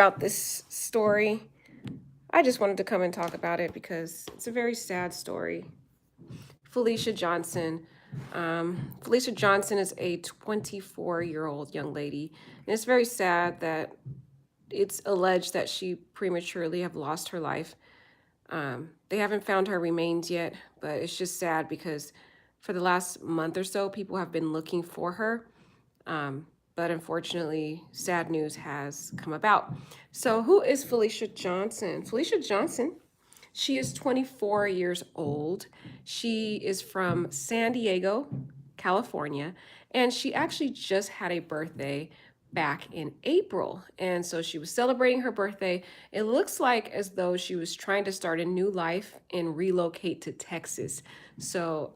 about this story. I just wanted to come and talk about it because it's a very sad story. Felicia Johnson. Felicia Johnson is a 24-year-old young lady, and it's very sad that it's alleged that she prematurely have lost her life. They haven't found her remains yet, but it's just sad because for the last month or so, people have been looking for her. But unfortunately, sad news has come about. So, who is Felicia Johnson? Felicia Johnson, she is 24 years old. She is from San Diego, California, and she actually just had a birthday back in April. And so she was celebrating her birthday. It looks like as though she was trying to start a new life and relocate to Texas. So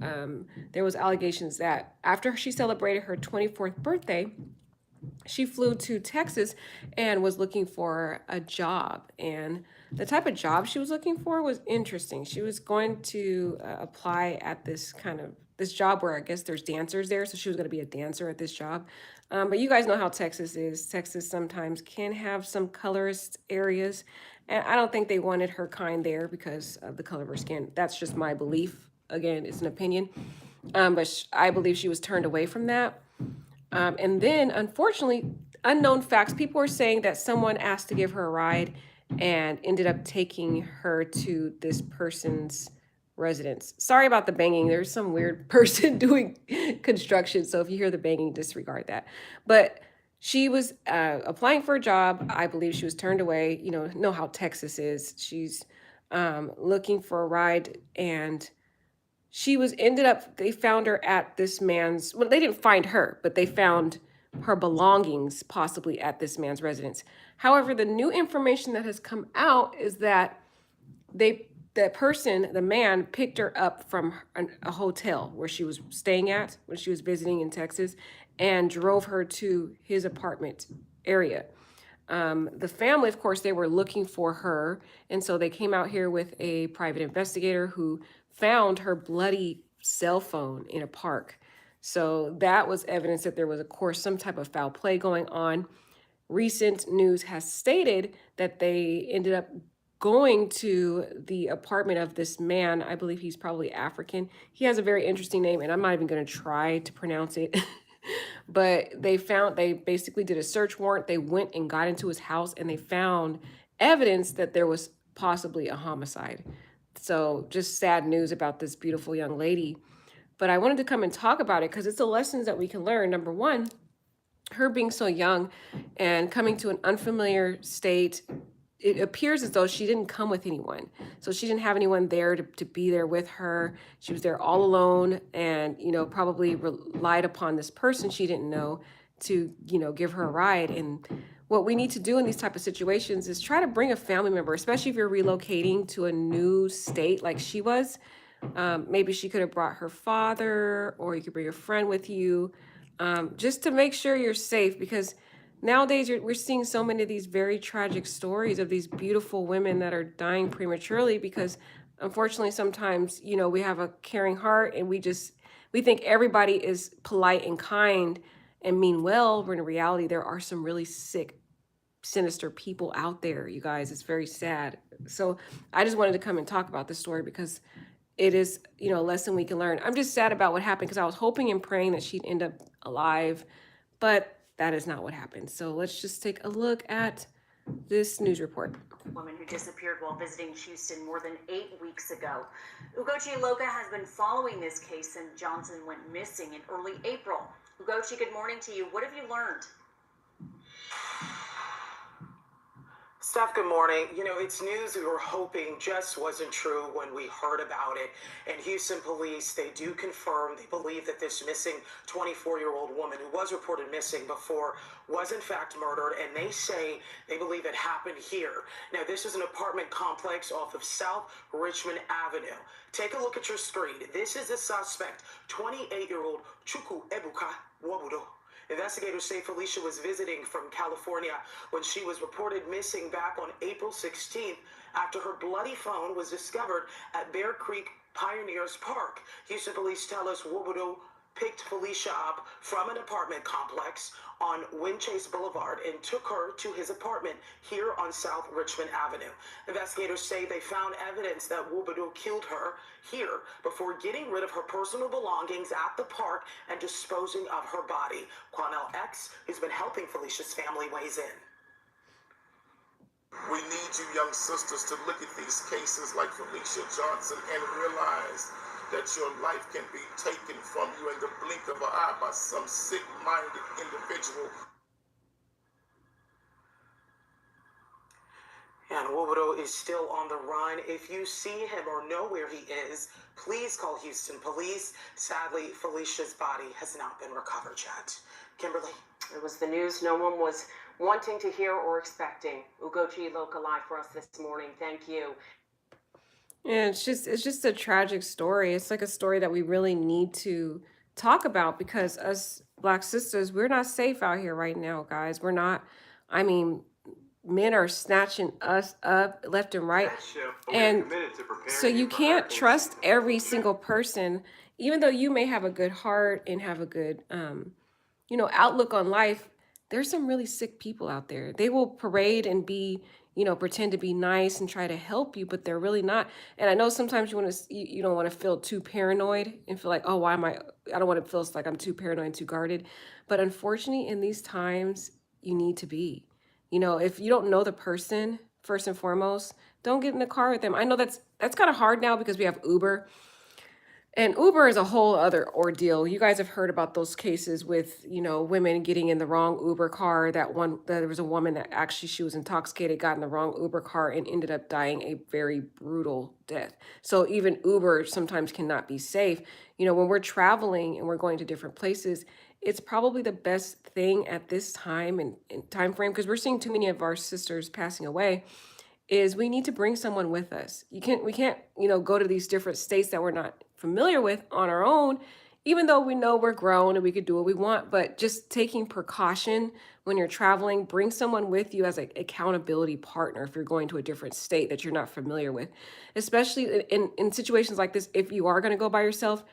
there was allegations that after she celebrated her 24th birthday, she flew to Texas and was looking for a job. And the type of job she was looking for was interesting. She was going to apply at this job where I guess there's dancers there. So she was going to be a dancer at this job. But you guys know how Texas is. Texas sometimes can have some colorist areas. And I don't think they wanted her kind there because of the color of her skin. That's just my belief. Again, it's an opinion. But I believe she was turned away from that. And then, unfortunately, unknown facts. People are saying that someone asked to give her a ride and ended up taking her to this person's residence. Sorry about the banging. There's some weird person doing construction. So if you hear the banging, disregard that. But she was applying for a job. I believe she was turned away. You know how Texas is. She's looking for a ride, and they found her at this man's, well, they didn't find her, but they found her belongings possibly at this man's residence. However, the new information that has come out is that the man picked her up from a hotel where she was staying at when she was visiting in Texas and drove her to his apartment area. The family, of course, they were looking for her. And so they came out here with a private investigator who found her bloody cell phone in a park. So that was evidence that there was, of course, some type of foul play going on. Recent news has stated that they ended up going to the apartment of this man. I believe he's probably African. He has a very interesting name, and I'm not even going to try to pronounce it. But they basically did a search warrant. They went and got into his house and they found evidence that there was possibly a homicide. So just sad news about this beautiful young lady. But I wanted to come and talk about it because it's the lessons that we can learn. Number one, her being so young and coming to an unfamiliar state, it appears as though she didn't come with anyone. So she didn't have anyone there to be there with her. She was there all alone and, probably relied upon this person she didn't know to, give her a ride. And what we need to do in these type of situations is try to bring a family member, especially if you're relocating to a new state like she was. Maybe she could have brought her father, or you could bring a friend with you, just to make sure you're safe, because nowadays we're seeing so many of these very tragic stories of these beautiful women that are dying prematurely because unfortunately sometimes, we have a caring heart and we think everybody is polite and kind and mean well, when in reality there are some really sick, sinister people out there, you guys. It's very sad. So I just wanted to come and talk about this story because it is, a lesson we can learn. I'm just sad about what happened because I was hoping and praying that she'd end up alive, but that is not what happened. So let's just take a look at this news report. Woman who disappeared while visiting Houston more than 8 weeks ago. Ugochi Loka has been following this case since Johnson went missing in early April. Ugochi, good morning to you. What have you learned? Steph, good morning. It's news we were hoping just wasn't true when we heard about it. And Houston police, they do confirm they believe that this missing 24-year-old woman who was reported missing before was in fact murdered. And they say they believe it happened here. Now, this is an apartment complex off of South Richmond Avenue. Take a look at your screen. This is the suspect, 28-year-old Chuku Ebuka Wabudo. Investigators say Felicia was visiting from California when she was reported missing back on April 16th after her bloody phone was discovered at Bear Creek Pioneers Park. Houston police tell us Wobodo picked Felicia up from an apartment complex on Windchase Boulevard and took her to his apartment here on South Richmond Avenue. Investigators say they found evidence that Wubedu killed her here before getting rid of her personal belongings at the park and disposing of her body. Quanell X, who's been helping Felicia's family, weighs in. We need you young sisters to look at these cases like Felicia Johnson and realize that your life can be taken from you in the blink of an eye by some sick-minded individual. And Wubedu is still on the run. If you see him or know where he is, please call Houston police. Sadly, Felicia's body has not been recovered yet. Kimberly? It was the news no one was wanting to hear or expecting. Ugochi Local Live for us this morning. Thank you. And it's just a tragic story. It's like a story that we really need to talk about because us Black sisters, we're not safe out here right now, guys. We're not. I mean, men are snatching us up left and right. And so you can't trust every single person, even though you may have a good heart and have a good outlook on life. There's some really sick people out there. They will parade and be, pretend to be nice and try to help you, but they're really not. And I know sometimes you don't want to feel too paranoid and feel like, oh, why am I don't want to feel like I'm too paranoid and too guarded. But unfortunately, in these times, you need to be. If you don't know the person, first and foremost, don't get in the car with them. I know that's kind of hard now because we have Uber. And Uber is a whole other ordeal. You guys have heard about those cases with, women getting in the wrong Uber car. That there was a woman that actually, she was intoxicated, got in the wrong Uber car and ended up dying a very brutal death. So even Uber sometimes cannot be safe. When we're traveling and we're going to different places, it's probably the best thing at this time and time frame, because we're seeing too many of our sisters passing away, is we need to bring someone with us. We can't, go to these different states that we're not familiar with on our own, even though we know we're grown and we could do what we want. But just taking precaution when you're traveling, bring someone with you as an accountability partner if you're going to a different state that you're not familiar with. Especially in situations like this, if you are going to go by yourself,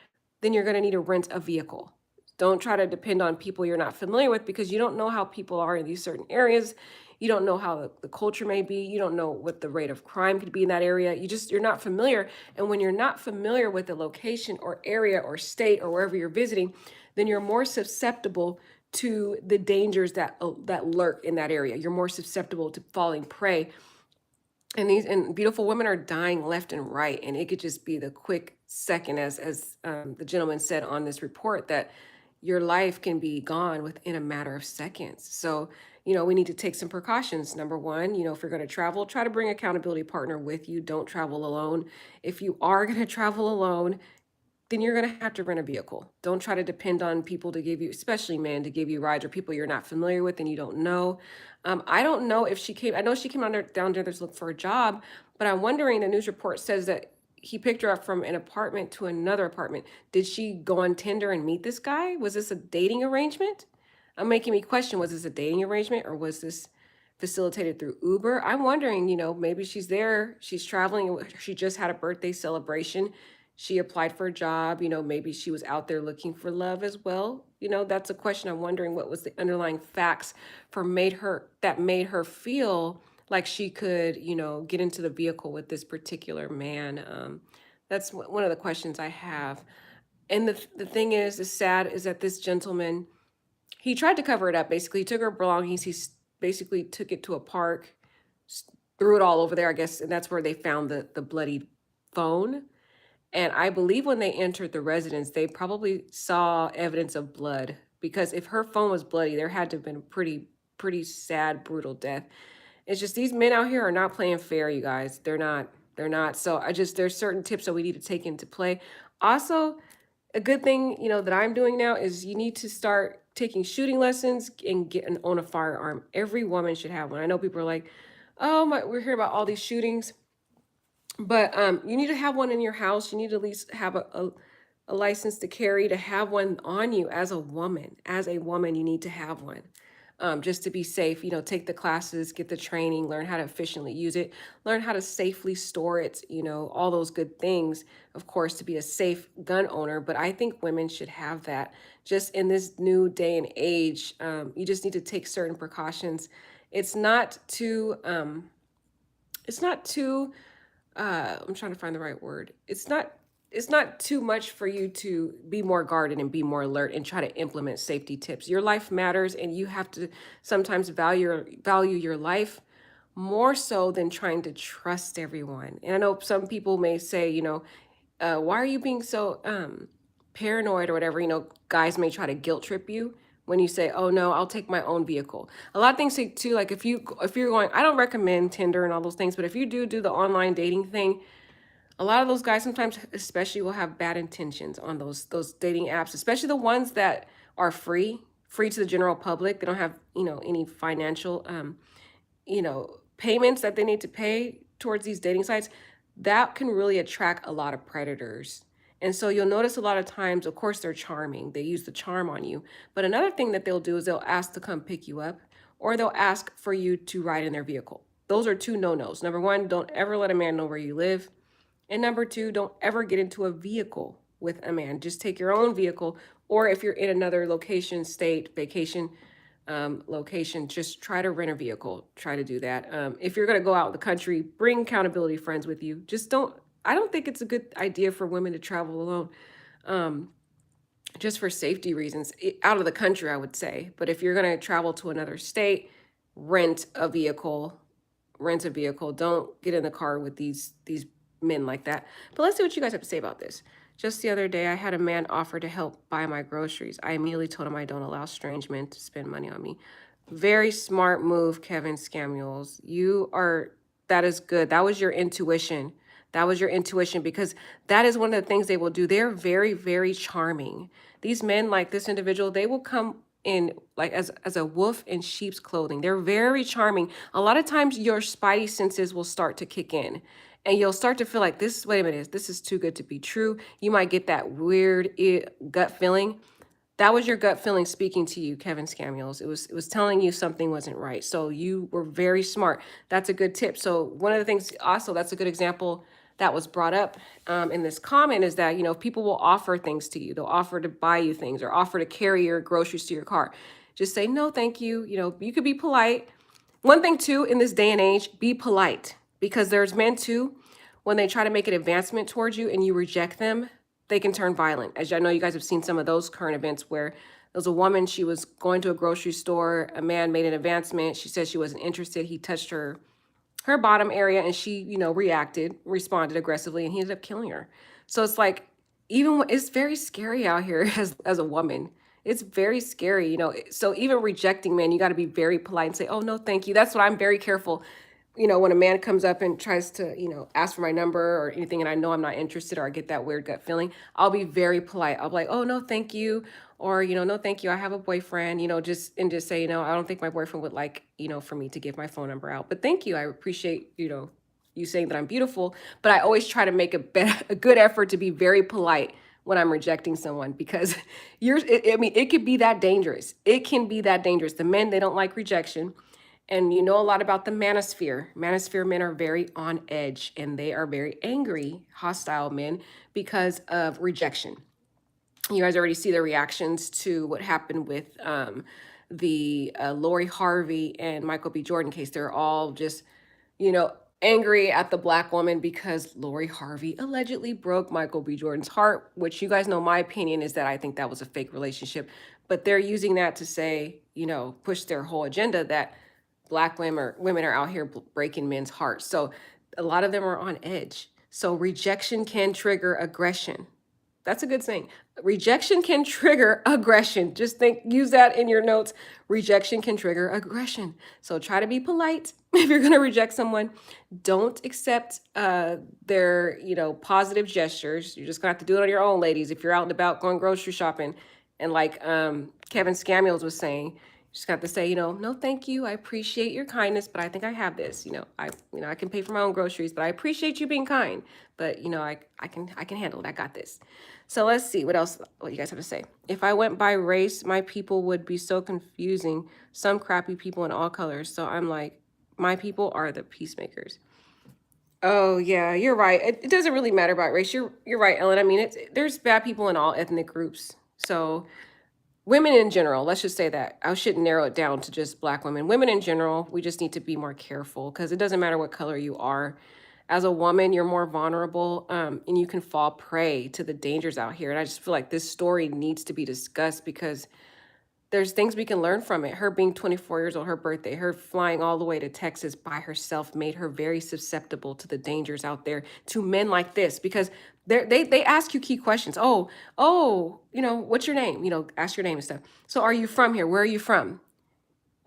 then you're going to need to rent a vehicle. Don't try to depend on people you're not familiar with, because you don't know how people are in these certain areas. You don't know how the culture may be. You don't know what the rate of crime could be in that area. You're not familiar. And when you're not familiar with the location or area or state or wherever you're visiting, then you're more susceptible to the dangers that lurk in that area. You're more susceptible to falling prey. And beautiful women are dying left and right. And it could just be the quick second, as the gentleman said on this report, that your life can be gone within a matter of seconds. So, we need to take some precautions. Number one, if you're going to travel, try to bring an accountability partner with you. Don't travel alone. If you are going to travel alone, then you're going to have to rent a vehicle. Don't try to depend on people to give you, especially men, to give you rides, or people you're not familiar with and you don't know. I don't know if I know she came down there to look for a job, but I'm wondering, the news report says that he picked her up from an apartment to another apartment. Did she go on Tinder and meet this guy? Was this a dating arrangement? I'm making me question, was this a dating arrangement or was this facilitated through Uber? I'm wondering, maybe she's there, she's traveling, she just had a birthday celebration. She applied for a job, maybe she was out there looking for love as well. That's a question. I'm wondering what was the underlying facts that made her feel like she could, get into the vehicle with this particular man. That's one of the questions I have. And the thing is sad is that this gentleman, he tried to cover it up. Basically, he took her belongings. Basically took it to a park, threw it all over there, I guess. And that's where they found the bloodied phone. And I believe when they entered the residence, they probably saw evidence of blood, because if her phone was bloody, there had to have been a pretty sad, brutal death. It's just, these men out here are not playing fair, you guys. They're not. So there's certain tips that we need to take into play. Also, a good thing, that I'm doing now is you need to start taking shooting lessons and own a firearm. Every woman should have one. I know people are like, oh my, we're hearing about all these shootings. But you need to have one in your house. You need to at least have a license to carry, to have one on you as a woman. As a woman, you need to have one. just to be safe. Take the classes, get the training, learn how to efficiently use it, learn how to safely store it, all those good things, of course, to be a safe gun owner. But I think women should have that just in this new day and age. You just need to take certain precautions. It's not too, I'm trying to find the right word. It's not too much for you to be more guarded and be more alert and try to implement safety tips. Your life matters, and you have to sometimes value your life more so than trying to trust everyone. And I know some people may say, why are you being so paranoid or whatever? Guys may try to guilt trip you when you say, oh no, I'll take my own vehicle. A lot of things say too, like if you're going, I don't recommend Tinder and all those things, but if you do the online dating thing, a lot of those guys sometimes especially will have bad intentions on those dating apps, especially the ones that are free to the general public. They don't have, any financial payments that they need to pay towards these dating sites. That can really attract a lot of predators. And so you'll notice a lot of times, of course, they're charming. They use the charm on you. But another thing that they'll do is they'll ask to come pick you up, or they'll ask for you to ride in their vehicle. Those are two no-nos. Number one, don't ever let a man know where you live. And number two, don't ever get into a vehicle with a man. Just take your own vehicle, or if you're in another location, state, vacation location, just try to rent a vehicle. Try to do that. If you're going to go out in the country, bring accountability friends with you. I don't think it's a good idea for women to travel alone, just for safety reasons, out of the country, I would say. But if you're going to travel to another state, rent a vehicle. Don't get in the car with these men like that. But let's see what you guys have to say about this. Just the other day, I had a man offer to help buy my groceries. I immediately told him I don't allow strange men to spend money on me. Very smart move, Kevin Samuels. That is good. That was your intuition. That was your intuition, because that is one of the things they will do. They're very, very charming. These men, like this individual, they will come in like as a wolf in sheep's clothing. They're very charming. A lot of times your spidey senses will start to kick in, and you'll start to feel like wait a minute, this is too good to be true. You might get that weird gut feeling. That was your gut feeling speaking to you, Kevin Samuels. It was telling you something wasn't right. So you were very smart. That's a good tip. So one of the things also, that's a good example that was brought up in this comment is that, people will offer things to you. They'll offer to buy you things or offer to carry your groceries to your car. Just say, no, thank you. You could be polite. One thing too, in this day and age, be polite, because there's men too, when they try to make an advancement towards you and you reject them, they can turn violent. As I know you guys have seen some of those current events where there was a woman, she was going to a grocery store, a man made an advancement. She said she wasn't interested. He touched her bottom area, and she, responded aggressively, and he ended up killing her. So it's like, it's very scary out here as a woman. It's very scary, so even rejecting men, you got to be very polite and say, oh, no, thank you. That's what I'm very careful. When a man comes up and tries to, ask for my number or anything, and I know I'm not interested, or I get that weird gut feeling, I'll be very polite. I'll be like, oh, no, thank you. Or, no, thank you. I have a boyfriend, just say, I don't think my boyfriend would like, for me to give my phone number out. But thank you. I appreciate, you saying that I'm beautiful. But I always try to make a good effort to be very polite when I'm rejecting someone, because it could be that dangerous. It can be that dangerous. The men, they don't like rejection. And you know a lot about the manosphere. Manosphere men are very on edge, and they are very angry, hostile men because of rejection. You guys already see the reactions to what happened with the Lori Harvey and Michael B. Jordan case. They're all just, angry at the Black woman because Lori Harvey allegedly broke Michael B. Jordan's heart, which you guys know my opinion is that I think that was a fake relationship. But they're using that to say, push their whole agenda that Black women are out here breaking men's hearts. So a lot of them are on edge. So rejection can trigger aggression. That's a good saying. Rejection can trigger aggression. Just use that in your notes. Rejection can trigger aggression. So try to be polite if you're going to reject someone. Don't accept their, positive gestures. You're just going to have to do it on your own, ladies. If you're out and about going grocery shopping, and like Kevin Samuels was saying, Just got to say, no, thank you. I appreciate your kindness, but I think I have this. I can pay for my own groceries, but I appreciate you being kind. But I can handle it. I got this. So let's see what you guys have to say. If I went by race, my people would be so confusing. Some crappy people in all colors. So I'm like, my people are the peacemakers. Oh yeah, you're right. It doesn't really matter about race. You're right, Ellen. I mean, there's bad people in all ethnic groups. So women in general, let's just say that. I shouldn't narrow it down to just black women. Women in general, we just need to be more careful because it doesn't matter what color you are. As a woman, you're more vulnerable, and you can fall prey to the dangers out here. And I just feel like this story needs to be discussed because there's things we can learn from it. Her being 24 years old, her birthday, her flying all the way to Texas by herself made her very susceptible to the dangers out there, to men like this, because they ask you key questions. Oh, what's your name? Ask your name and stuff. So are you from here? Where are you from?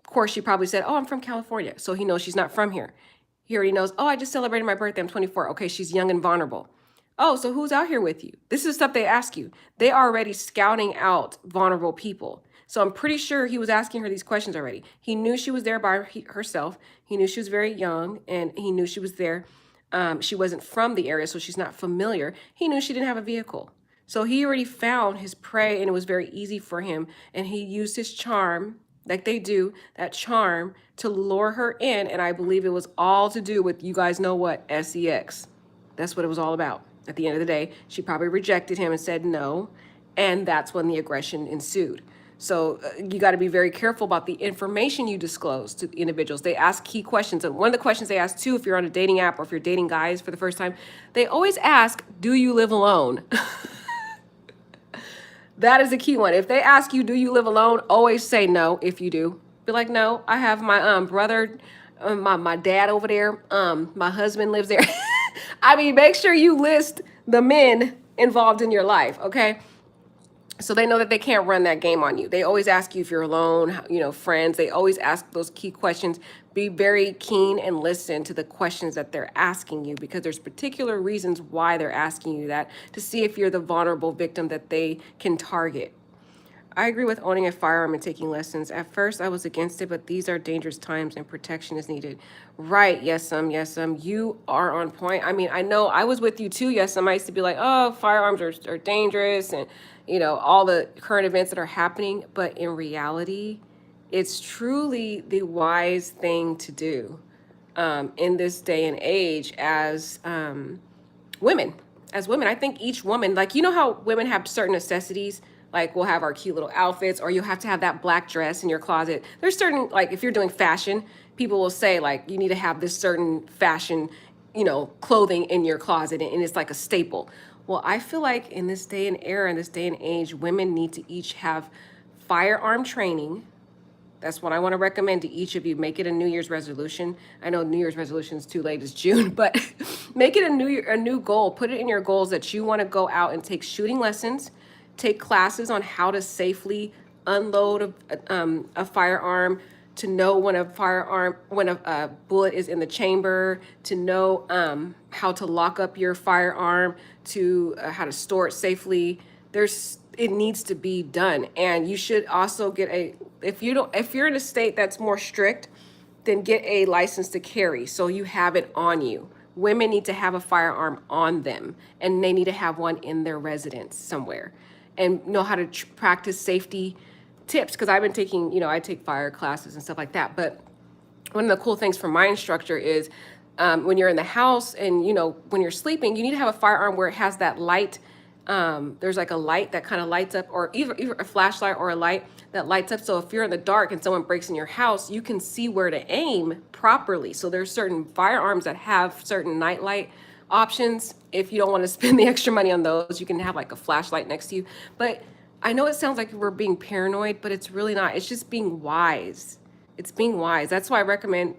Of course, she probably said, oh, I'm from California. So he knows she's not from here. He already knows, oh, I just celebrated my birthday. I'm 24. Okay, she's young and vulnerable. Oh, so who's out here with you? This is stuff they ask you. They are already scouting out vulnerable people. So I'm pretty sure he was asking her these questions already. He knew she was there by herself. He knew she was very young, and he knew she was there. She wasn't from the area, so she's not familiar. He knew she didn't have a vehicle. So he already found his prey, and it was very easy for him. And he used his charm, like they do, that charm to lure her in. And I believe it was all to do with, you guys know what, sex. That's what it was all about. At the end of the day, she probably rejected him and said no. And that's when the aggression ensued. So you got to be very careful about the information you disclose to individuals. They ask key questions. And one of the questions they ask too, if you're on a dating app or if you're dating guys for the first time, they always ask, do you live alone? That is a key one. If they ask you, do you live alone? Always say no if you do. Be like, no, I have my brother, my dad over there. My husband lives there. I mean, make sure you list the men involved in your life, okay? So they know that they can't run that game on you. They always ask you if you're alone, friends. They always ask those key questions. Be very keen and listen to the questions that they're asking you, because there's particular reasons why they're asking you that, to see if you're the vulnerable victim that they can target. I agree with owning a firearm and taking lessons. At first, I was against it, but these are dangerous times and protection is needed. Right, yes, you are on point. I mean, I know I was with you too, yes, I used to be like, oh, firearms are dangerous and, all the current events that are happening. But in reality, it's truly the wise thing to do in this day and age as women. As women, I think each woman, like, how women have certain necessities, like we'll have our cute little outfits, or you'll have to have that black dress in your closet. There's certain, like, if you're doing fashion, people will say, like, you need to have this certain fashion, clothing in your closet, and it's like a staple. Well, I feel like in this day and era, in this day and age, women need to each have firearm training. That's what I want to recommend to each of you. Make it a New Year's resolution. I know New Year's resolution is too late, it's June, but make it a new goal. Put it in your goals that you want to go out and take shooting lessons, take classes on how to safely unload a firearm, to know when a bullet is in the chamber, to know how to lock up your firearm, to how to store it safely. It needs to be done. And you should also get if you're in a state that's more strict, then get a license to carry so you have it on you. Women need to have a firearm on them, and they need to have one in their residence somewhere, and know how to practice safety tips. Because I've been taking, I take fire classes and stuff like that. But one of the cool things from my instructor is when you're in the house and, when you're sleeping, you need to have a firearm where it has that light. There's like a light that kind of lights up, or either a flashlight or a light that lights up. So if you're in the dark and someone breaks in your house, you can see where to aim properly. So there's certain firearms that have certain nightlight options. If you don't want to spend the extra money on those, you can have like a flashlight next to you. But I know it sounds like we're being paranoid, but it's really not. It's just being wise. It's being wise. That's why I recommend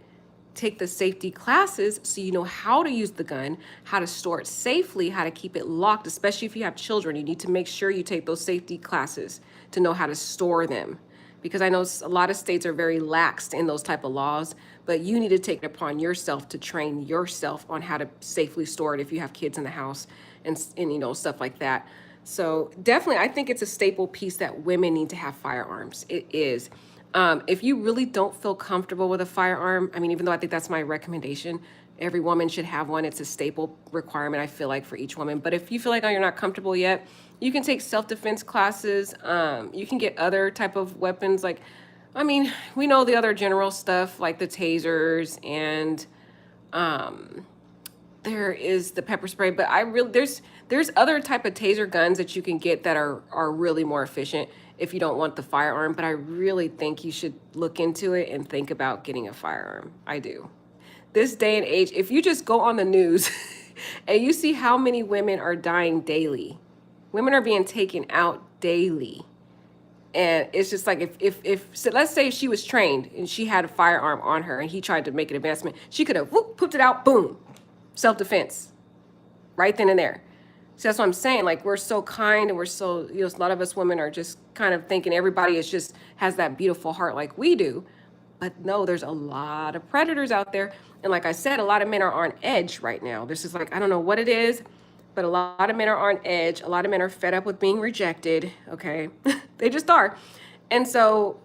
take the safety classes so you know how to use the gun, how to store it safely, how to keep it locked, especially if you have children. You need to make sure you take those safety classes to know how to store them, because I know a lot of states are very laxed in those type of laws, but you need to take it upon yourself to train yourself on how to safely store it if you have kids in the house and stuff like that. So definitely, I think it's a staple piece that women need to have firearms. It is. If you really don't feel comfortable with a firearm, I mean, even though I think that's my recommendation, every woman should have one. It's a staple requirement, I feel like, for each woman. But if you feel like, oh, you're not comfortable yet, you can take self-defense classes. You can get other type of weapons. Like, I mean, we know the other general stuff like the tasers and there is the pepper spray, but I really there's other type of taser guns that you can get that are really more efficient if you don't want the firearm. But I really think you should look into it and think about getting a firearm. I do. This day and age, if you just go on the news and you see how many women are dying daily, women are being taken out daily. And it's just like if so let's say she was trained and she had a firearm on her and he tried to make an advancement, she could have whoop, pooped it out, boom, self-defense, right then and there. So that's what I'm saying. Like, we're so kind and we're so, you know, a lot of us women are just kind of thinking everybody is just has that beautiful heart like we do. But no, there's a lot of predators out there. And like I said, a lot of men are on edge right now. This is like, I don't know what it is, but a lot of men are on edge. A lot of men are fed up with being rejected. Okay. They just are. And so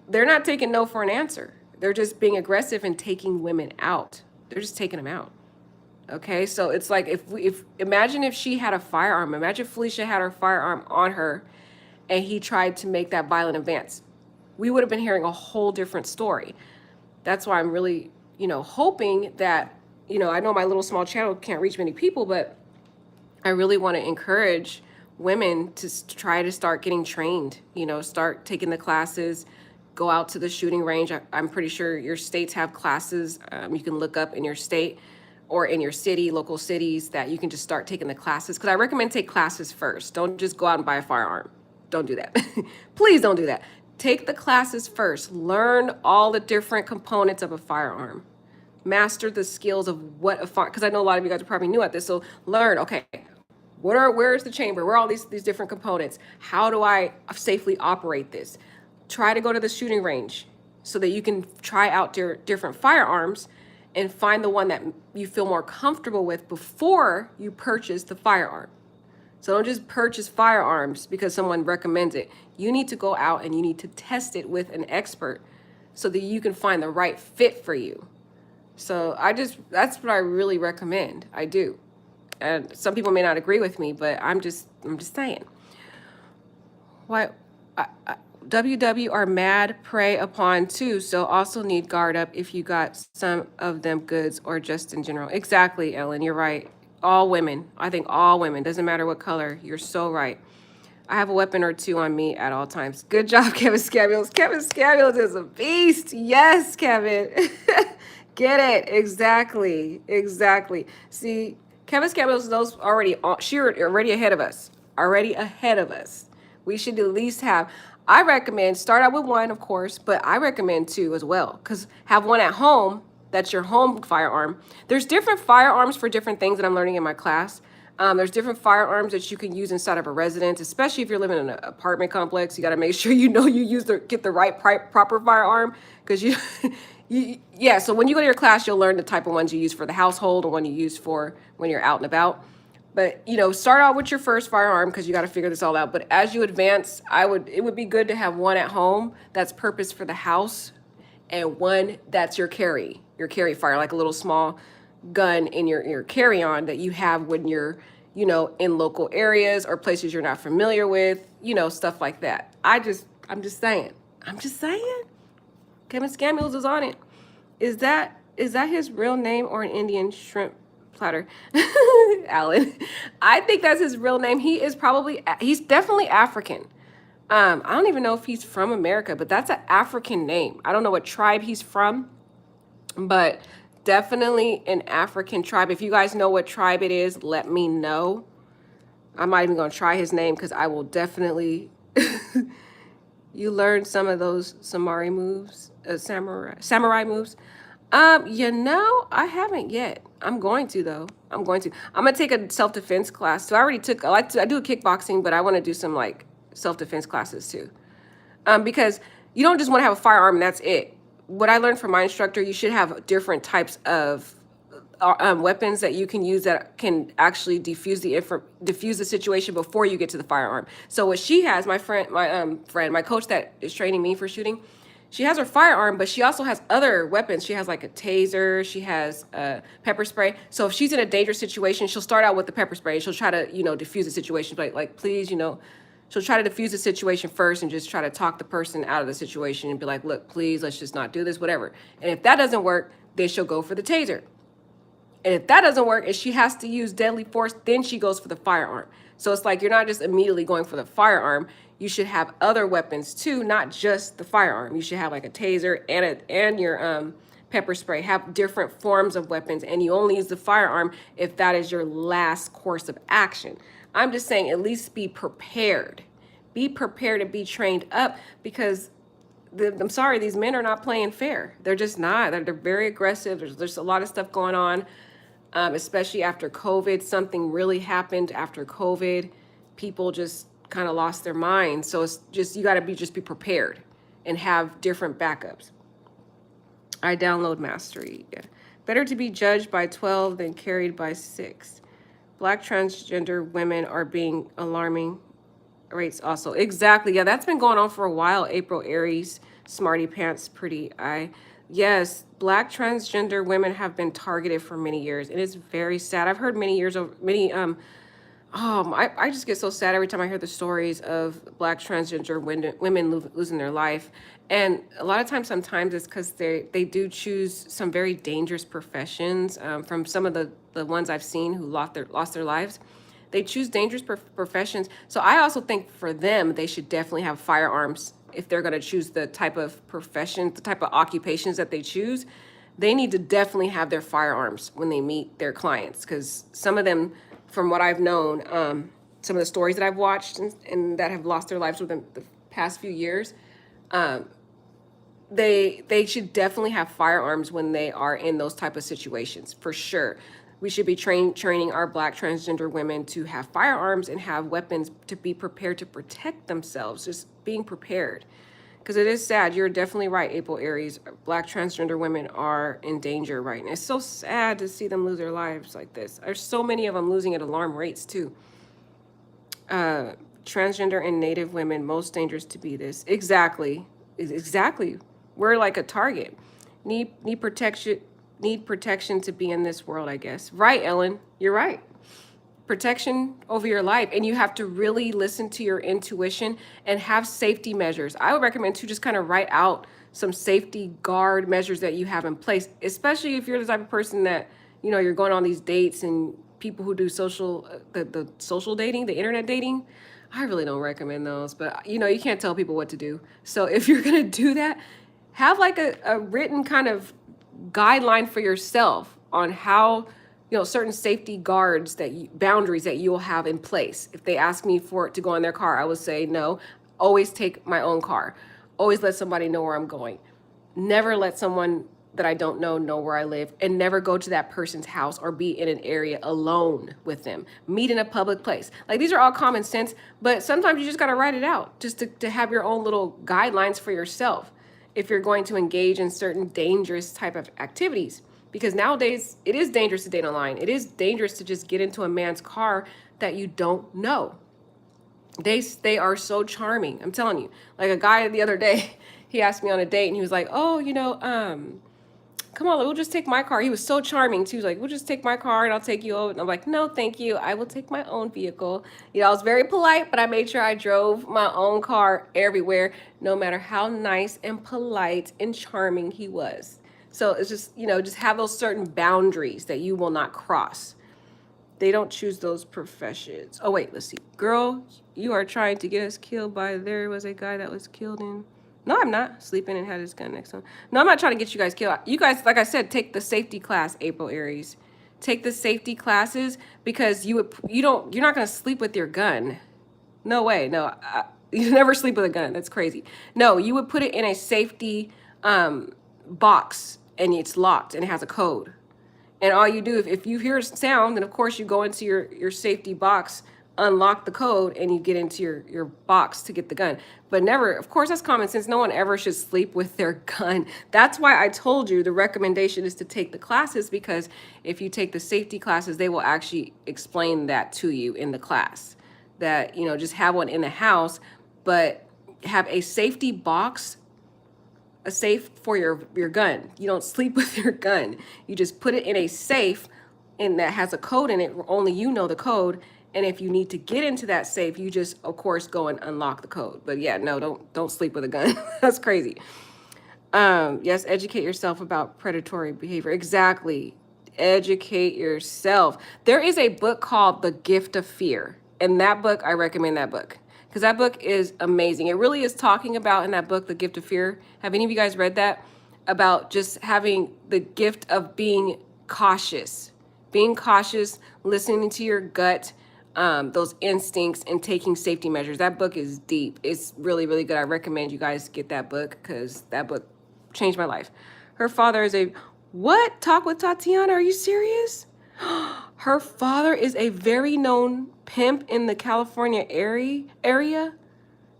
they're not taking no for an answer. They're just being aggressive and taking women out. They're just taking them out. Okay. So it's like, if imagine if she had a firearm, imagine Felicia had her firearm on her and he tried to make that violent advance. We would have been hearing a whole different story. That's why I'm really, you know, hoping that, you know, I know my little small channel can't reach many people, but I really want to encourage women to try to start getting trained, you know, start taking the classes, go out to the shooting range. I'm pretty sure your states have classes. You can look up in your state or in your city, local cities, that you can just start taking the classes. Because I recommend take classes first. Don't just go out and buy a firearm. Don't do that. Please don't do that. Take the classes first. Learn all the different components of a firearm. Master the skills of what a fire, because I know a lot of you guys are probably new at this. So learn, okay, where's the chamber? Where are all these different components? How do I safely operate this? Try to go to the shooting range so that you can try out different firearms and find the one that you feel more comfortable with before you purchase the firearm. So don't just purchase firearms because someone recommends it. You need to go out and you need to test it with an expert so that you can find the right fit for you. So that's what I really recommend. I do. And some people may not agree with me, but I'm just saying. Why WW are mad prey upon too, so also need guard up if you got some of them goods or just in general. Exactly, Ellen, you're right. All women. I think all women. Doesn't matter what color. You're so right. I have a weapon or two on me at all times. Good job, Kevin Scamules. Kevin Scamules is a beast. Yes, Kevin. Get it. Exactly. Exactly. See, Kevin Scamules knows already. She's already ahead of us. Already ahead of us. We should at least have, I recommend, start out with one, of course, but I recommend two as well. Because have one at home. That's your home firearm. There's different firearms for different things that I'm learning in my class. There's different firearms that you can use inside of a residence, especially if you're living in an apartment complex. You got to make sure you know you get the right proper firearm, because yeah. So when you go to your class, you'll learn the type of ones you use for the household and one you use for when you're out and about. But you know, start out with your first firearm because you got to figure this all out. But as you advance, it would be good to have one at home that's purpose for the house, and one that's your carry fire, like a little small gun in your carry-on that you have when you're, you know, in local areas or places you're not familiar with, you know, stuff like that. I'm just saying. Kevin Scamules is on it. Is that his real name or an Indian shrimp platter? Alan. I think that's his real name. He's definitely African. I don't even know if he's from America, but that's an African name. I don't know what tribe he's from, but definitely an African tribe. If you guys know what tribe it is, let me know. I'm not even going to try his name because I will definitely. You learned some of those samurai moves. You know, I haven't yet. I'm going to though. I'm going to take a self-defense class. So I do a kickboxing, but I want to do some like self-defense classes too. Because you don't just want to have a firearm and that's it. What I learned from my instructor, you should have different types of weapons that you can use that can actually diffuse the situation before you get to the firearm. So what she has, my coach that is training me for shooting, She has her firearm, but she also has other weapons. She has like a taser. She has pepper spray. So if she's in a dangerous situation, she'll start out with the pepper spray. She'll try to, diffuse the situation. Like please, she'll try to diffuse the situation first and just try to talk the person out of the situation and be like, look, please, let's just not do this, whatever. And if that doesn't work, then she'll go for the taser. And if that doesn't work, if she has to use deadly force, then she goes for the firearm. So it's like you're not just immediately going for the firearm. You should have other weapons too, not just the firearm. You should have like a taser and your pepper spray. Have different forms of weapons, and you only use the firearm if that is your last course of action. I'm just saying, at least be prepared. Be prepared and be trained up, because I'm sorry, these men are not playing fair. They're just not. They're very aggressive. There's a lot of stuff going on. Especially after COVID. Something really happened after COVID. People just kind of lost their minds. So it's just, you got to be prepared and have different backups. I download mastery. Yeah. Better to be judged by 12 than carried by 6. Black transgender women are being alarming rates also. Exactly. Yeah, that's been going on for a while. April Aries, Smarty Pants, Pretty Eye. Yes, Black transgender women have been targeted for many years. It is very sad. I've heard I just get so sad every time I hear the stories of Black transgender women losing their life. And a lot of times, sometimes it's because they do choose some very dangerous professions. From some of the ones I've seen who lost their lives, they choose dangerous professions. So I also think for them, they should definitely have firearms if they're going to choose the type of profession, the type of occupations that they choose. They need to definitely have their firearms when they meet their clients, because some of them, from what I've known, some of the stories that I've watched and that have lost their lives within the past few years, they should definitely have firearms when they are in those type of situations, for sure. We should be training our Black transgender women to have firearms and have weapons to be prepared to protect themselves, just being prepared. Because it is sad. You're definitely right, April Aries. Black transgender women are in danger right now. It's so sad to see them lose their lives like this. There's so many of them losing at alarm rates too. Transgender and Native women, most dangerous to be this. Exactly. We're like a target. Need protection to be in this world, I guess. Right, Ellen, you're right. Protection over your life, and you have to really listen to your intuition and have safety measures. I would recommend to just kind of write out some safety guard measures that you have in place, especially if you're the type of person that, you're going on these dates, and people who do the social dating, the internet dating. I really don't recommend those, but you can't tell people what to do. So if you're going to do that, have like a written kind of guideline for yourself on how, certain safety guards boundaries that you'll have in place. If they ask me for it to go in their car, I will say no. Always take my own car. Always let somebody know where I'm going. Never let someone that I don't know where I live, and never go to that person's house or be in an area alone with them. Meet in a public place. Like, these are all common sense, but sometimes you just got to write it out just to have your own little guidelines for yourself if you're going to engage in certain dangerous type of activities. Because nowadays it is dangerous to date online. It is dangerous to just get into a man's car that you don't know. They are so charming. I'm telling you. Like, a guy the other day, he asked me on a date, and he was like, oh, come on, we'll just take my car. He was so charming. He was like, we'll just take my car and I'll take you over. And I'm like, no, thank you. I will take my own vehicle. I was very polite, but I made sure I drove my own car everywhere, no matter how nice and polite and charming he was. So it's just, just have those certain boundaries that you will not cross. They don't choose those professions. Oh, wait, let's see. Girl, you are trying to get us killed by, there was a guy that was killed in. No, I'm not. Sleeping and had his gun next to him. No, I'm not trying to get you guys killed. You guys, like I said, take the safety class, April Aries. Take the safety classes, because you're not going to sleep with your gun. No way. No, you never sleep with a gun. That's crazy. No, you would put it in a safety box, and it's locked and it has a code. And all you do, if you hear a sound, then of course you go into your safety box, unlock the code, and you get into your box to get the gun. But never, of course, that's common sense. No one ever should sleep with their gun. That's why I told you the recommendation is to take the classes, because if you take the safety classes, they will actually explain that to you in the class. That, just have one in the house, but have a safety box a safe for your gun. You don't sleep with your gun. You just put it in a safe, and that has a code in it. Only you know the code. And if you need to get into that safe, you just, of course, go and unlock the code. But yeah, no, don't sleep with a gun. That's crazy. Yes, educate yourself about predatory behavior. Exactly. Educate yourself. There is a book called The Gift of Fear. And that book, I recommend that book. Because that book is amazing. It really is talking about in that book, The Gift of Fear. Have any of you guys read that? About just having the gift of being cautious. Being cautious, listening to your gut, those instincts, and taking safety measures. That book is deep. It's really, really good. I recommend you guys get that book because that book changed my life. Her father is a what? Talk with Tatiana? Are you serious? Her father is a very known pimp in the California area.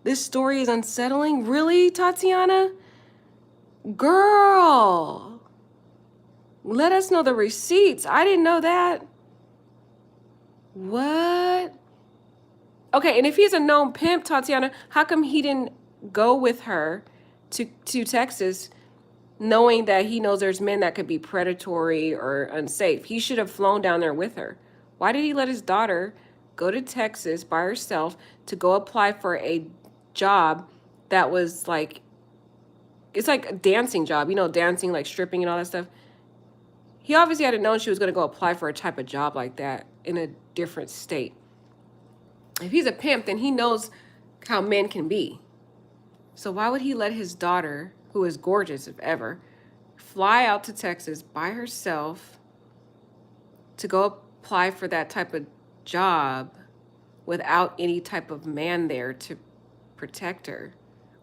This story is unsettling. Really, Tatiana? Girl, let us know the receipts. I didn't know that. What? Okay, and if he's a known pimp, Tatiana, how come he didn't go with her to Texas knowing that he knows there's men that could be predatory or unsafe? He should have flown down there with her. Why did he let his daughter go to Texas by herself to go apply for a job that was like, it's like a dancing job, you know, dancing, like stripping and all that stuff? He obviously had known she was going to go apply for a type of job like that in a different state. If he's a pimp, then he knows how men can be. So why would he let his daughter, who is gorgeous if ever, fly out to Texas by herself to go apply for that type of job without any type of man there to protect her?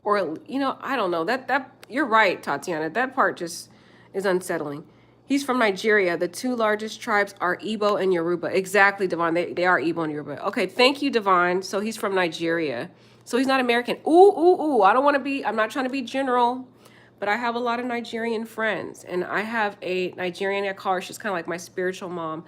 Or, you know, I don't know. That you're right, Tatiana. That part just is unsettling. He's from Nigeria. The two largest tribes are Igbo and Yoruba. Exactly, Devon. They are Igbo and Yoruba. Okay, thank you, Devon. So he's from Nigeria. So he's not American. Ooh. I'm not trying to be general, but I have a lot of Nigerian friends. And I have a Nigerian, I call her, she's kind of like my spiritual mom.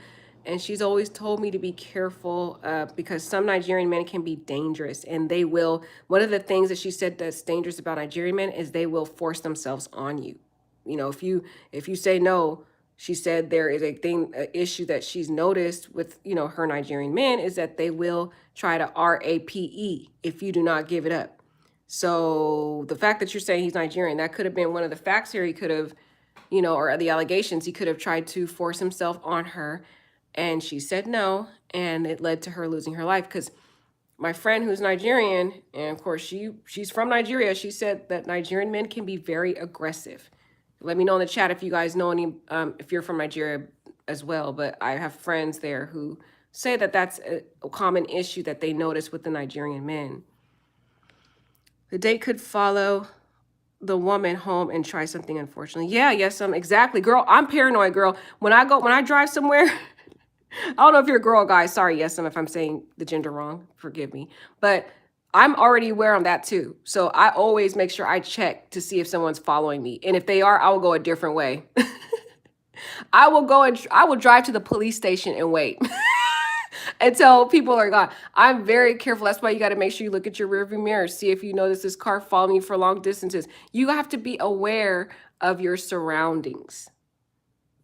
And she's always told me to be careful because some Nigerian men can be dangerous. And they will, one of the things that she said that's dangerous about Nigerian men is they will force themselves on you. You know, if you say no, she said there is an issue that she's noticed with, you know, her Nigerian men is that they will try to RAPE if you do not give it up. So the fact that you're saying he's Nigerian, that could have been one of the facts here. He could have, you know, or the allegations, he could have tried to force himself on her. And she said no, and it led to her losing her life. Because my friend who's Nigerian, and of course she's from Nigeria, she said that Nigerian men can be very aggressive. Let me know in the chat if you guys know any, if you're from Nigeria as well. But I have friends there who say that that's a common issue that they notice with the Nigerian men. The date could follow the woman home and try something, unfortunately. Yeah, yes, exactly. Girl, I'm paranoid, girl. When I drive somewhere, I don't know if you're a girl or guy. Sorry, yes, if I'm saying the gender wrong, forgive me. But I'm already aware on that too. So I always make sure I check to see if someone's following me. And if they are, I will go a different way. I will drive to the police station and wait until people are gone. I'm very careful. That's why you got to make sure you look at your rearview mirror, see if you notice this car following you for long distances. You have to be aware of your surroundings.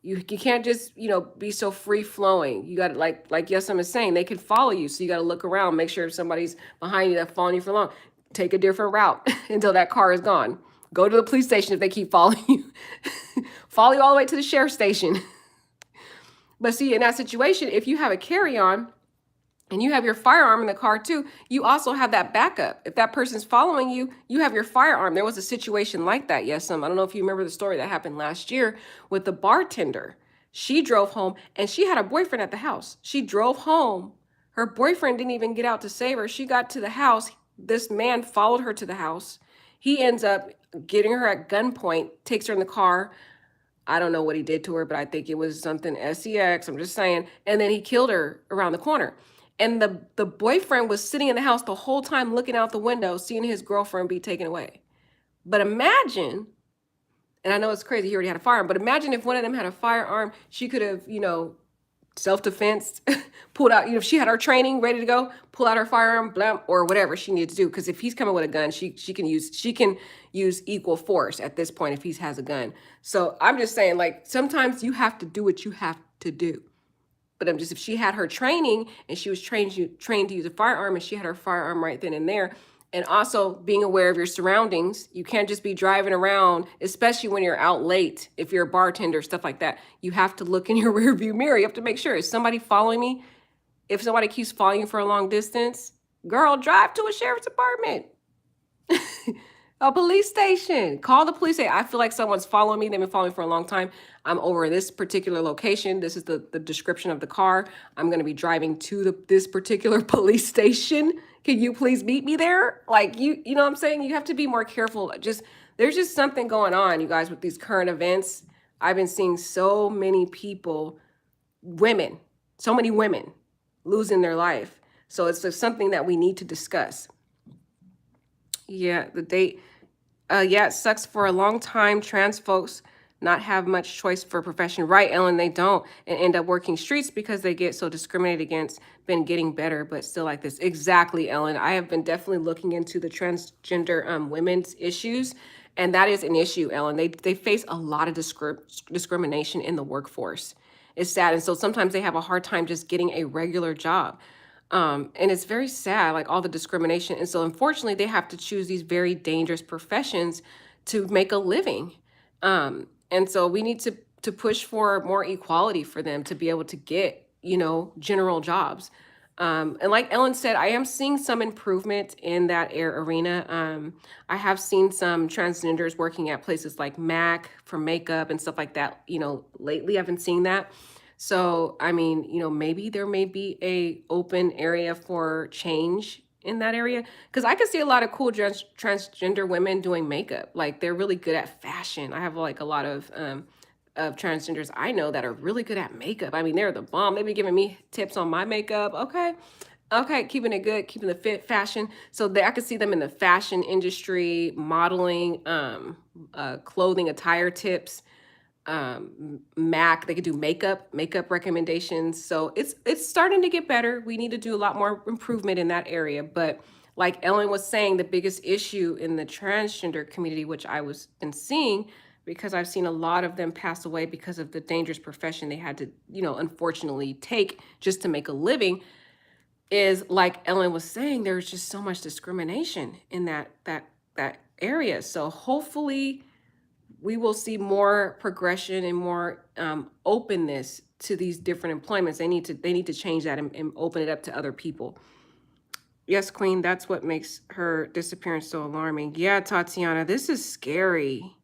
You can't just, you know, be so free flowing. You got to, like Yesem is saying, they can follow you. So you got to look around, make sure if somebody's behind you that's following you for long, take a different route until that car is gone. Go to the police station if they keep following you. Follow you all the way to the sheriff's station. But see, in that situation, if you have a carry-on and you have your firearm in the car too, you also have that backup. If that person's following you, you have your firearm. There was a situation like that, yes. I don't know if you remember the story that happened last year with the bartender. She drove home and she had a boyfriend at the house. She drove home. Her boyfriend didn't even get out to save her. She got to the house. This man followed her to the house. He ends up getting her at gunpoint, takes her in the car. I don't know what he did to her, but I think it was something sex. I'm just saying. And then he killed her around the corner. And the boyfriend was sitting in the house the whole time looking out the window, seeing his girlfriend be taken away. But imagine, and I know it's crazy, he already had a firearm, but imagine if one of them had a firearm, she could have, you know, self-defense, pulled out, if she had her training ready to go, pull out her firearm, blam, or whatever she needs to do. Because if he's coming with a gun, she can use equal force at this point if he has a gun. So I'm just saying, like, sometimes you have to do what you have to do. But I'm just, if she had her training and she was trained to use a firearm, and she had her firearm right then and there, and also being aware of your surroundings. You can't just be driving around, especially when you're out late. If you're a bartender, stuff like that, you have to look in your rear view mirror. You have to make sure, is somebody following me? If somebody keeps following you for a long distance, girl, drive to a sheriff's department. A police station. Call the police. Say, I feel like someone's following me. They've been following me for a long time. I'm over this particular location. This is the description of the car. I'm going to be driving to this particular police station. Can you please meet me there? Like, you know what I'm saying? You have to be more careful. There's just something going on, you guys, with these current events. I've been seeing so many people, so many women losing their life. So it's just something that we need to discuss. Yeah, the date. Yeah, it sucks for a long time. Trans folks not have much choice for profession. Right, Ellen, they don't, and end up working streets because they get so discriminated against. Been getting better, but still like this. Exactly, Ellen. I have been definitely looking into the transgender women's issues, and that is an issue, Ellen. They face a lot of discrimination in the workforce. It's sad, and so sometimes they have a hard time just getting a regular job. And it's very sad, like all the discrimination. And so unfortunately, they have to choose these very dangerous professions to make a living. And so we need to push for more equality for them to be able to get, general jobs. And like Ellen said, I am seeing some improvement in that arena. I have seen some transgenders working at places like MAC for makeup and stuff like that. Lately I've been seeing that. So, I mean, maybe there may be a open area for change in that area, because I can see a lot of cool transgender women doing makeup. Like, they're really good at fashion. I have like a lot of transgenders I know that are really good at makeup. I mean, they're the bomb. They be giving me tips on my makeup. Okay, keeping it good, keeping the fit fashion. So I could see them in the fashion industry, modeling, clothing, attire tips. MAC, they could do makeup recommendations. So it's starting to get better. We need to do a lot more improvement in that area. But like Ellen was saying, the biggest issue in the transgender community, which I was been seeing, because I've seen a lot of them pass away because of the dangerous profession they had to, unfortunately take just to make a living, is like Ellen was saying, there's just so much discrimination in that area. So hopefully we will see more progression and more openness to these different employments. They need to change that and open it up to other people. Yes, Queen, that's what makes her disappearance so alarming. Yeah, Tatiana, this is scary.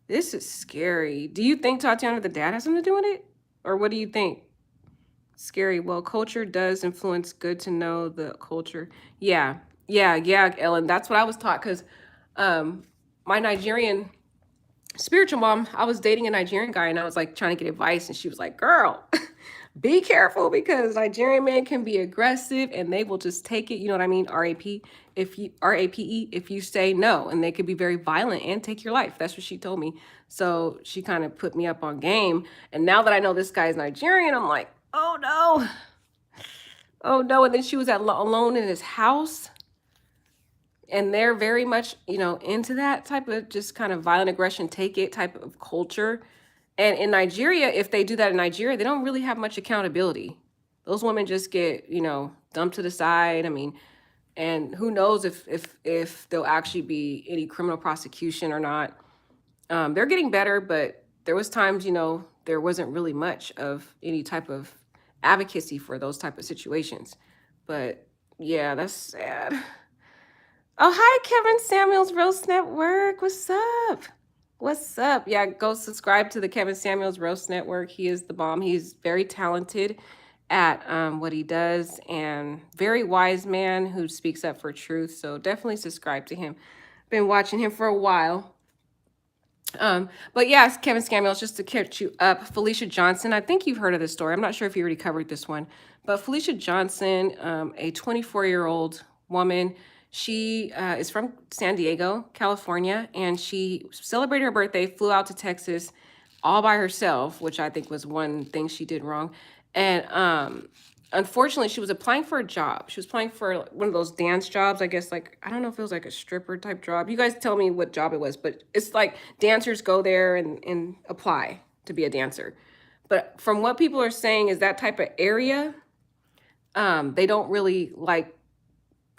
This is scary. Do you think, Tatiana, the dad has something to do with it? Or what do you think? Scary. Well, culture does influence. Good to know the culture. Yeah, Ellen. That's what I was taught, because my Nigerian spiritual mom, I was dating a Nigerian guy, and I was like trying to get advice, and she was like, girl, be careful, because Nigerian men can be aggressive and they will just take it. You know what I mean? RAPE, if you say no, and they could be very violent and take your life. That's what she told me. So she kind of put me up on game. And now that I know this guy is Nigerian, I'm like, oh no. And then she was alone in his house. And they're very much, into that type of just kind of violent aggression, take it type of culture. And in Nigeria, if they do that in Nigeria, they don't really have much accountability. Those women just get, dumped to the side. I mean, and who knows if there'll actually be any criminal prosecution or not. They're getting better, but there was times, there wasn't really much of any type of advocacy for those type of situations. But yeah, that's sad. Oh, hi, Kevin Samuels Roast Network. What's up? What's up? Yeah, go subscribe to the Kevin Samuels Roast Network. He is the bomb. He's very talented at what he does, and very wise man who speaks up for truth. So definitely subscribe to him. Been watching him for a while. But yes, Kevin Samuels, just to catch you up, Felicia Johnson, I think you've heard of this story. I'm not sure if you already covered this one, but Felicia Johnson, a 24-year-old woman, she is from San Diego, California, and she celebrated her birthday, flew out to Texas all by herself, which I think was one thing she did wrong. And unfortunately, she was applying for a job. She was applying for one of those dance jobs, I guess, like, I don't know if it was like a stripper type job. You guys tell me what job it was, but it's like dancers go there and apply to be a dancer. But from what people are saying is that type of area, they don't really like,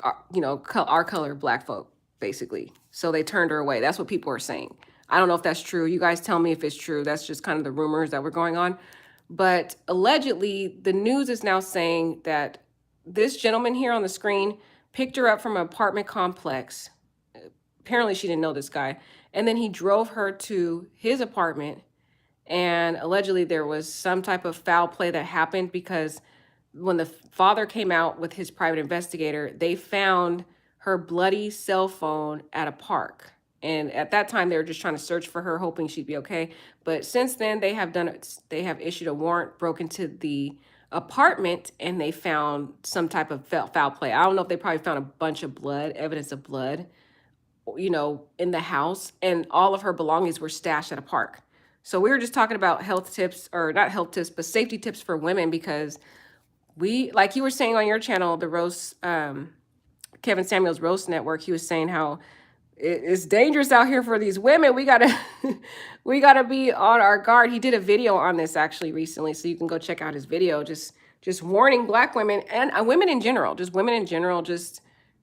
our color, black folk, basically. So they turned her away. That's what people are saying. I don't know if that's true. You guys tell me if it's true. That's just kind of the rumors that were going on. But allegedly, the news is now saying that this gentleman here on the screen picked her up from an apartment complex. Apparently, she didn't know this guy. And then he drove her to his apartment. And allegedly, there was some type of foul play that happened because when the father came out with his private investigator, they found her bloody cell phone at a park. And at that time, they were just trying to search for her, hoping she'd be okay. But since then, they have issued a warrant, broke into the apartment, and they found some type of foul play. I don't know if they probably found a bunch of blood, evidence of blood, in the house, and all of her belongings were stashed at a park. So we were just talking about health tips, or not health tips, but safety tips for women, because we, like you were saying on your channel, the roast, Kevin Samuels Roast Network, he was saying how it's dangerous out here for these women. We gotta we gotta be on our guard. He did a video on this actually recently, so you can go check out his video, just warning black women and women in general, just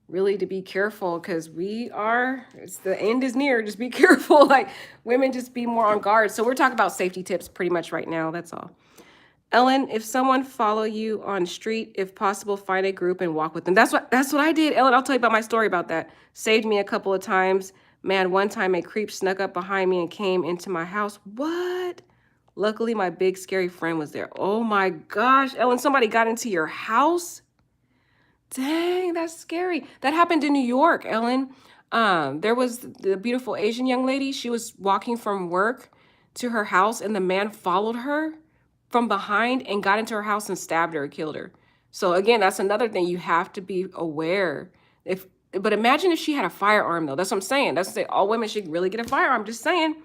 really to be careful, because the end is near. Just be careful. Like, women, just be more on guard. So we're talking about safety tips pretty much right now. That's all. Ellen, if someone follow you on street, if possible, find a group and walk with them. That's what I did, Ellen. I'll tell you about my story about that. Saved me a couple of times. Man, one time a creep snuck up behind me and came into my house. What? Luckily, my big scary friend was there. Oh my gosh, Ellen, somebody got into your house? Dang, that's scary. That happened in New York, Ellen. There was the beautiful Asian young lady. She was walking from work to her house, and the man followed her from behind and got into her house and stabbed her and killed her. So again, that's another thing you have to be aware. But imagine if she had a firearm, though. That's what I'm saying. That's to say all women should really get a firearm. Just saying.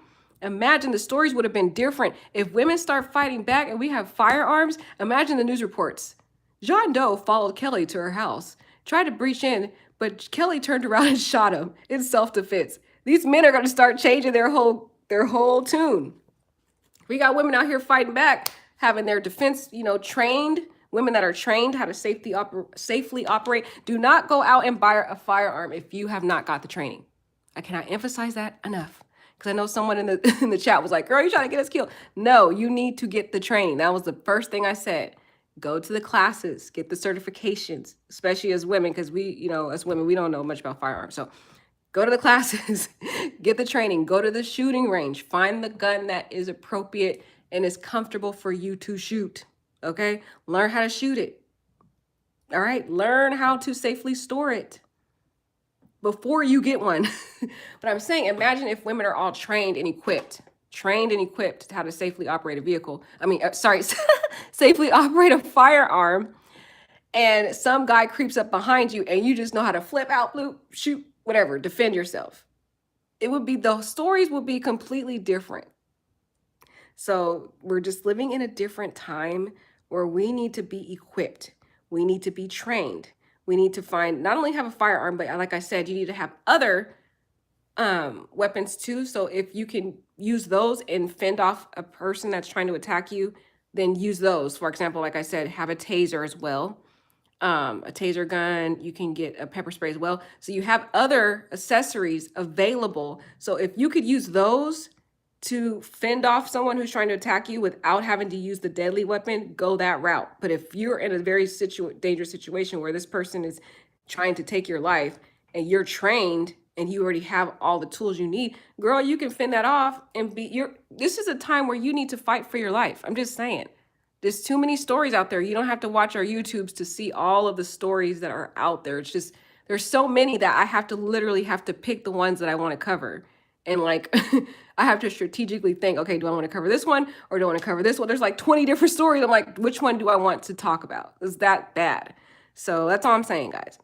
Imagine the stories would have been different if women start fighting back and we have firearms. Imagine the news reports. John Doe followed Kelly to her house, tried to breach in, but Kelly turned around and shot him in self-defense. These men are going to start changing their whole tune. We got women out here fighting back, having their defense, trained, women that are trained how to safely operate. Do not go out and buy a firearm if you have not got the training. I cannot emphasize that enough, because I know someone in the chat was like, girl, you trying to get us killed. No, you need to get the training. That was the first thing I said. Go to the classes, get the certifications, especially as women, because we, as women, we don't know much about firearms. So go to the classes, get the training, go to the shooting range, find the gun that is appropriate and is comfortable for you to shoot. Okay? Learn how to shoot it. All right? Learn how to safely store it before you get one. But I'm saying, imagine if women are all trained and equipped how to safely operate a vehicle. Safely operate a firearm, and some guy creeps up behind you and you just know how to flip out, shoot, whatever, defend yourself. The stories would be completely different. So we're just living in a different time where we need to be equipped. We need to be trained. We need to not only have a firearm, but like I said, you need to have other weapons too. So if you can use those and fend off a person that's trying to attack you, then use those. For example, like I said, have a taser as well. A taser gun, you can get a pepper spray as well. So you have other accessories available. So if you could use those to fend off someone who's trying to attack you without having to use the deadly weapon, go that route. But if you're in a very dangerous situation where this person is trying to take your life and you're trained and you already have all the tools you need, girl, you can fend that off and this is a time where you need to fight for your life. I'm just saying. There's too many stories out there. You don't have to watch our YouTubes to see all of the stories that are out there. It's just, there's so many that I literally have to pick the ones that I want to cover. And like, I have to strategically think, okay, do I want to cover this one or do I want to cover this one? There's like 20 different stories. I'm like, which one do I want to talk about? Is that bad? So that's all I'm saying, guys.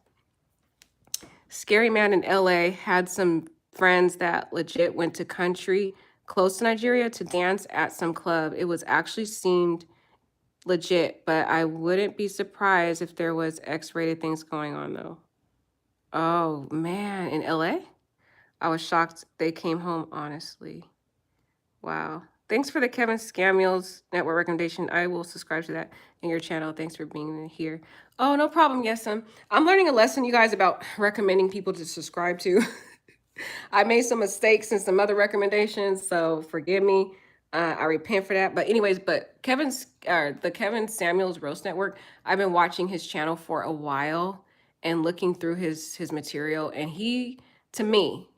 Scary man in LA had some friends that legit went to country close to Nigeria to dance at some club. It was actually seemed legit, but I wouldn't be surprised if there was X-rated things going on though. Oh man, in LA? I was shocked they came home, honestly. Wow. Thanks for the Kevin Scamul's network recommendation. I will subscribe to that in your channel. Thanks for being here. Oh, no problem. Yes, I'm learning a lesson, you guys, about recommending people to subscribe to. I made some mistakes in some other recommendations, so forgive me. I repent for that. But anyways, the Kevin Samuels Roast Network, I've been watching his channel for a while and looking through his material, and he, to me,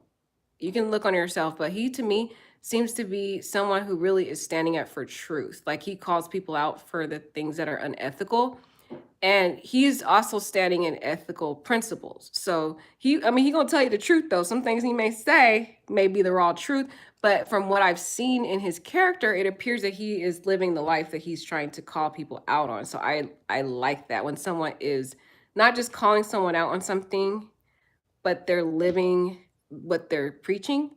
you can look on yourself, but he to me seems to be someone who really is standing up for truth. Like he calls people out for the things that are unethical. And he's also standing in ethical principles. So he gonna tell you the truth though. Some things he may say may be the raw truth, but from what I've seen in his character, it appears that he is living the life that he's trying to call people out on. So I like that when someone is not just calling someone out on something, but they're living what they're preaching.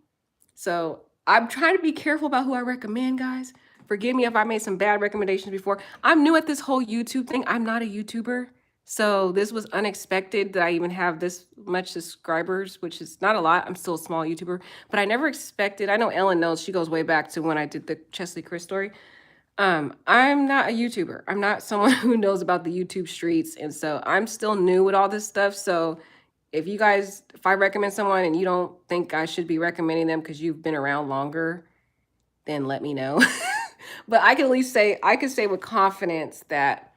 So I'm trying to be careful about who I recommend, guys. Forgive me if I made some bad recommendations before. I'm new at this whole YouTube thing. I'm not a YouTuber. So this was unexpected that I even have this much subscribers, which is not a lot. I'm still a small YouTuber, but I never expected. I know Ellen knows, she goes way back to when I did the Chesley Chris story. I'm not a YouTuber. I'm not someone who knows about the YouTube streets. And so I'm still new with all this stuff. So if I recommend someone and you don't think I should be recommending them because you've been around longer, then let me know. But I can at least say, I can say with confidence that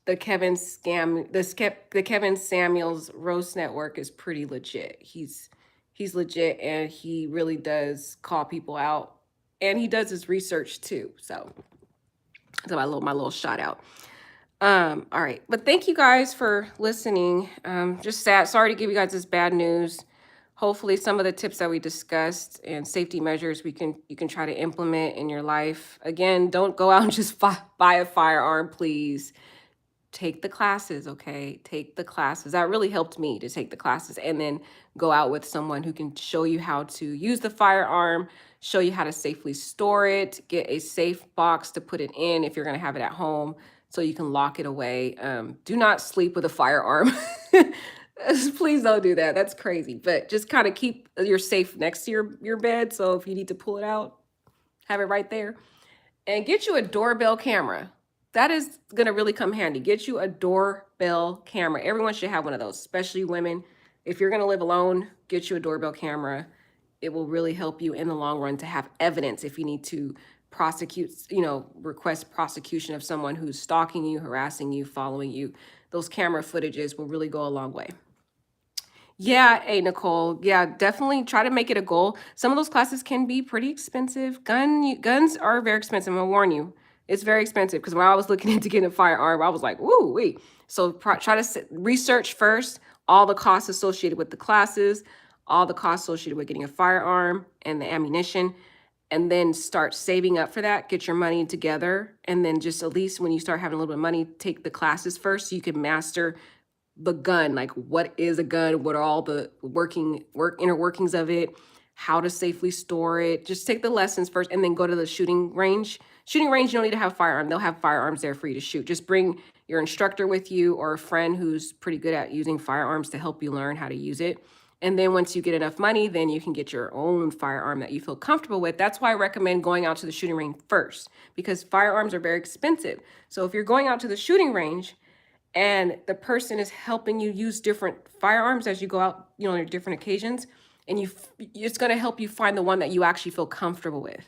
the Kevin Samuels Roast Network is pretty legit. He's legit, and he really does call people out, and he does his research too. So that's my little shout out. All right, but thank you guys for listening. Just sad, sorry to give you guys this bad news. Hopefully some of the tips that we discussed and safety measures you can try to implement in your life. Again, don't go out and just buy a firearm, please. Take the classes, okay? Take the classes. That really helped me to take the classes and then go out with someone who can show you how to use the firearm, show you how to safely store it, get a safe box to put it in if you're gonna have it at home so you can lock it away. Do not sleep with a firearm. Please don't do that. That's crazy. But just kind of keep your safe next to your bed. So if you need to pull it out, have it right there. And get you a doorbell camera. That is going to really come handy. Get you a doorbell camera. Everyone should have one of those, especially women. If you're going to live alone, get you a doorbell camera. It will really help you in the long run to have evidence if you need to request prosecution of someone who's stalking you, harassing you, following you. Those camera footages will really go a long way. Yeah, hey, Nicole. Yeah, definitely try to make it a goal. Some of those classes can be pretty expensive. Guns are very expensive. I'm gonna warn you. It's very expensive because when I was looking into getting a firearm, I was like, woo, wee. So try to research first all the costs associated with the classes, all the costs associated with getting a firearm and the ammunition, and then start saving up for that, get your money together, and then just at least when you start having a little bit of money, take the classes first so you can master the gun. Like, what is a gun? What are all the inner workings of it? How to safely store it? Just take the lessons first and then go to the shooting range. Shooting range, you don't need to have a firearm. They'll have firearms there for you to shoot. Just bring your instructor with you or a friend who's pretty good at using firearms to help you learn how to use it. And then once you get enough money, then you can get your own firearm that you feel comfortable with. That's why I recommend going out to the shooting range first, because firearms are very expensive. So if you're going out to the shooting range and the person is helping you use different firearms as you go out, on different occasions, and it's going to help you find the one that you actually feel comfortable with.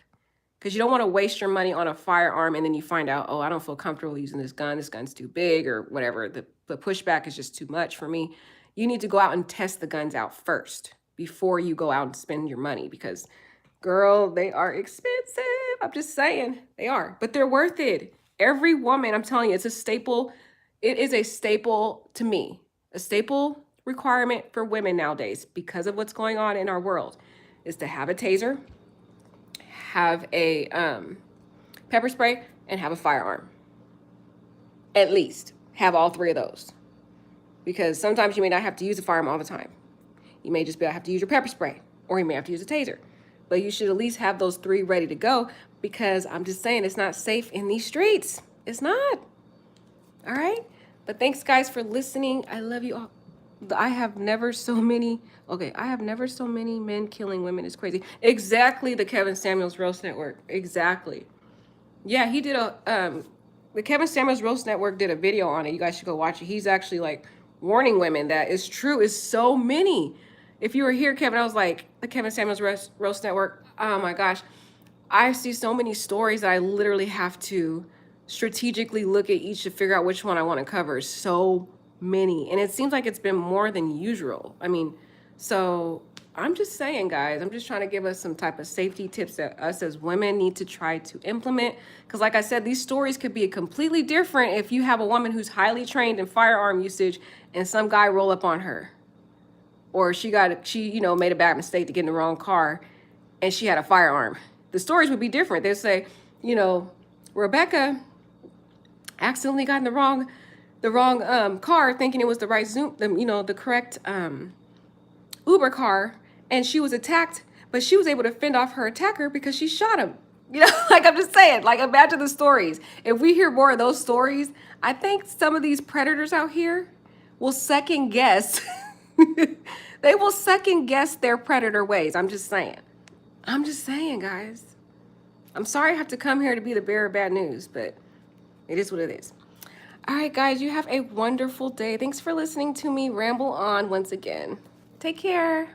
Because you don't want to waste your money on a firearm and then you find out, oh, I don't feel comfortable using this gun. This gun's too big or whatever. The pushback is just too much for me. You need to go out and test the guns out first before you go out and spend your money, because, girl, they are expensive. I'm just saying, they are, but they're worth it. Every woman, I'm telling you, it's a staple. It is a staple to me, a staple requirement for women nowadays because of what's going on in our world is to have a taser, have a pepper spray, and have a firearm. At least have all three of those, because sometimes you may not have to use a firearm all the time. You may just have to use your pepper spray, or you may have to use a taser. but you should at least have those 3 ready to go, because I'm just saying it's not safe in these streets. It's not. All right? But thanks, guys, for listening. I love you all. I have never so many men killing women. It's crazy. Exactly, the Kevin Samuels Roast Network. Exactly. Yeah, he did the Kevin Samuels Roast Network did a video on it. You guys should go watch it. He's actually like warning women that it's true. It's so many. If you were here, Kevin, I was like, the Kevin Samuels Roast Network. Oh my gosh. I see so many stories that I literally have to strategically look at each to figure out which one I want to cover. So many. And it seems like it's been more than usual. I mean, so I'm just saying, guys, I'm just trying to give us some type of safety tips that us as women need to try to implement. Because like I said, these stories could be completely different if you have a woman who's highly trained in firearm usage and some guy roll up on her. Or she made a bad mistake to get in the wrong car and she had a firearm. The stories would be different. They'd say, Rebecca accidentally got in the wrong car, thinking it was the right the correct Uber car, and she was attacked, but she was able to fend off her attacker because she shot him. Like I'm just saying, like imagine the stories. If we hear more of those stories, I think some of these predators out here will second guess. They will second guess their predator ways. I'm just saying, guys. I'm sorry I have to come here to be the bearer of bad news, but it is what it is. All right, guys, you have a wonderful day. Thanks for listening to me ramble on once again. Take care.